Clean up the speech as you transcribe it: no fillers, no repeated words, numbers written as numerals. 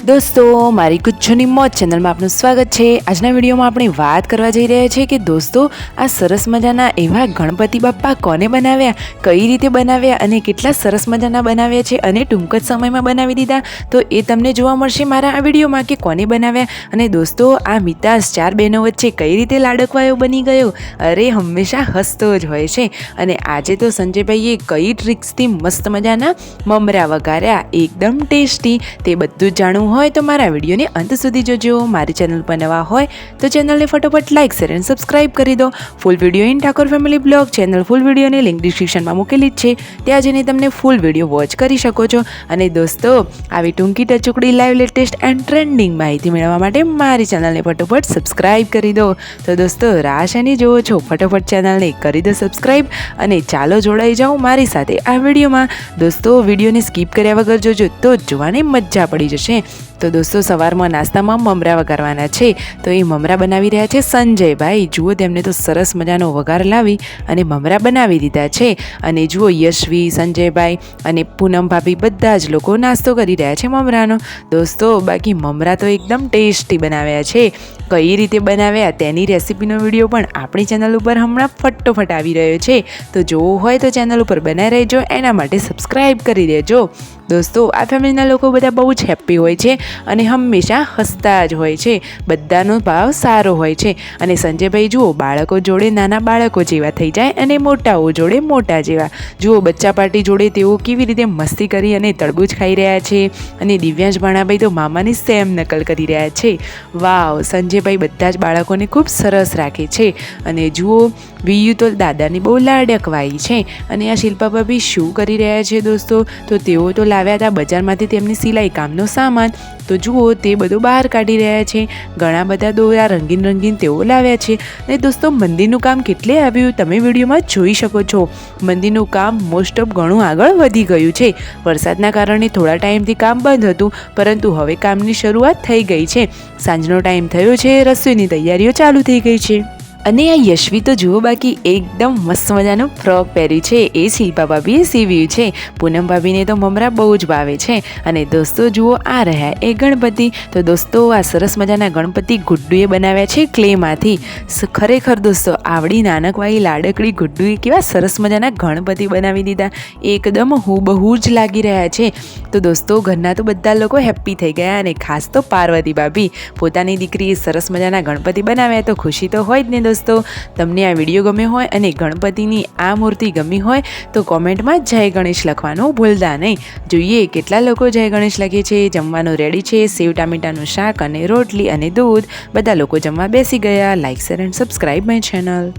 દોસ્તો મારી કુછોની મોજ ચેનલમાં આપનું સ્વાગત છે। આજના વિડીયોમાં આપણે વાત કરવા જઈ રહ્યા છીએ કે દોસ્તો આ સરસ મજાના એવા ગણપતિ બાપ્પા કોને બનાવ્યા, કઈ રીતે બનાવ્યા અને કેટલા સરસ મજાના બનાવ્યા છે અને ટૂંક જ સમયમાં બનાવી દીધા, તો એ તમને જોવા મળશે મારા આ વિડીયોમાં કે કોને બનાવ્યા। અને દોસ્તો આ મિતાસ ચાર બહેનો વચ્ચે કઈ રીતે લાડકવાયો બની ગયો, અરે હંમેશા હસતો જ હોય છે। અને આજે તો સંજયભાઈએ કઈ ટ્રિક્સથી મસ્ત મજાના મમરા વઘાર્યા, એકદમ ટેસ્ટી, તે બધું જ જાણવું હોય તો મારા વિડીયોને અંત સુધી જોજો। મારી ચેનલ પર નવા હોય તો ચેનલને ફટોફટ લાઇક શેર અને સબસ્ક્રાઇબ કરી દો। Full video in Thakor family blog channel full વિડીયોની લિંક ડિસ્ક્રિપ્શનમાં મૂકેલી જ છે, ત્યાં જઈને તમને ફૂલ વિડીયો વોચ કરી શકો છો। અને દોસ્તો આવી ટૂંકી ટચુકડી લાઈવ લેટેસ્ટ એન્ડ ટ્રેન્ડિંગ માહિતી મેળવવા માટે મારી ચેનલને ફટોફટ સબસ્ક્રાઇબ કરી દો। તો દોસ્તો રાહ શેની જોવો છો, ફટોફટ ચેનલને કરી દો સબસ્ક્રાઇબ અને ચાલો જોડાઈ જાઓ મારી સાથે આ વિડીયોમાં। દોસ્તો વિડીયોને સ્કીપ કર્યા વગર જોજો તો જોવાની મજા પડી જશે। તો દોસ્તો સવારમાં નાસ્તામાં મમરા વઘારવાના છે, તો એ મમરા બનાવી રહ્યા છે સંજયભાઈ। જુઓ તેમને તો સરસ મજાનો વઘાર લાવી અને મમરા બનાવી દીધા છે। અને જુઓ યશવી, સંજયભાઈ અને પૂનમ ભાભી બધા જ લોકો નાસ્તો કરી રહ્યા છે મમરાનો। દોસ્તો બાકી મમરા તો એકદમ ટેસ્ટી બનાવ્યા છે, કઈ રીતે બનાવ્યા તેની રેસીપીનો વિડીયો પણ આપણી ચેનલ ઉપર હમણાં ફટોફટ આવી રહ્યો છે, તો જોવું હોય તો ચેનલ ઉપર બનાવી રહેજો, એના માટે સબસ્ક્રાઈબ કરી દેજો। દોસ્તો આ ફેમિલીના લોકો બધા બહુ જ હેપ્પી હોય છે અને હંમેશા હસતા જ હોય છે, બધાનો ભાવ સારો હોય છે। અને સંજયભાઈ જુઓ બાળકો જોડે નાના બાળકો જેવા થઈ જાય અને મોટાઓ જોડે મોટા જેવા। જુઓ બચ્ચા પાર્ટી જોડે તેઓ કેવી રીતે મસ્તી કરી અને તરબૂચ ખાઈ રહ્યા છે, અને દિવ્યાંશ ભાણાભાઈ તો મામાની સેમ નકલ કરી રહ્યા છે। વાવ, સંજયભાઈ બધા જ બાળકોને ખૂબ સરસ રાખે છે। અને જુઓ વિયુ તો દાદાની બહુ લાડકવાઈ છે। અને આ શિલ્પા ભાભી શું કરી રહ્યા છે દોસ્તો, તો તેઓ તો લાવ્યા હતા બજારમાંથી તેમની સિલાઈ કામનો સામાન, તો જુઓ તે બધું બહાર કાઢી રહ્યા છે। ઘણા બધા દોરા રંગીન રંગીન તેઓ લાવ્યા છે। અને દોસ્તો મંદિરનું કામ કેટલે આવ્યું તમે વિડીયોમાં જોઈ શકો છો। મંદિરનું કામ મોસ્ટ ઓફ ઘણું આગળ વધી ગયું છે। વરસાદના કારણે થોડા ટાઈમથી કામ બંધ હતું, પરંતુ હવે કામની શરૂઆત થઈ ગઈ છે। સાંજનો ટાઈમ થયો છે, રસોઈની તૈયારીઓ ચાલુ થઈ ગઈ છે। અને આ યશવી તો જુઓ બાકી એકદમ મસ્ત મજાનું ફ્રોક પહેર્યું છે, એ શિલ્પા ભાભીએ સીવ્યું છે। પૂનમ ભાભીને તો મમરા બહુ જ ભાવે છે। અને દોસ્તો જુઓ આ રહ્યા એ ગણપતિ, તો દોસ્તો આ સરસ મજાના ગણપતિ ગુડ્ડુએ બનાવ્યા છે ક્લેમાંથી। ખરેખર દોસ્તો આવડી નાનકવાળી લાડકડી ગુડ્ડુએ કેવા સરસ મજાના ગણપતિ બનાવી દીધા, એકદમ હુબહુ જ લાગી રહ્યા છે। તો દોસ્તો ઘરના તો બધા લોકો હેપ્પી થઈ ગયા, અને ખાસ તો પાર્વતી ભાભી પોતાની દીકરીએ સરસ મજાના ગણપતિ બનાવ્યા, તો ખુશી તો હોય જ ને। દોસ્તો તમને આ વિડીયો ગમ્યો હોય અને ગણપતિની આ મૂર્તિ ગમી હોય તો કોમેન્ટમાં જય ગણેશ લખવાનું ભૂલતા નહીં। જોઈએ કેટલા લોકો જય ગણેશ લખે છે। જમવાનું રેડી છે, સેવ ટામેટાનું શાક અને રોટલી અને દૂધ, બધા લોકો જમવા બેસી ગયા। Like share and subscribe my channel.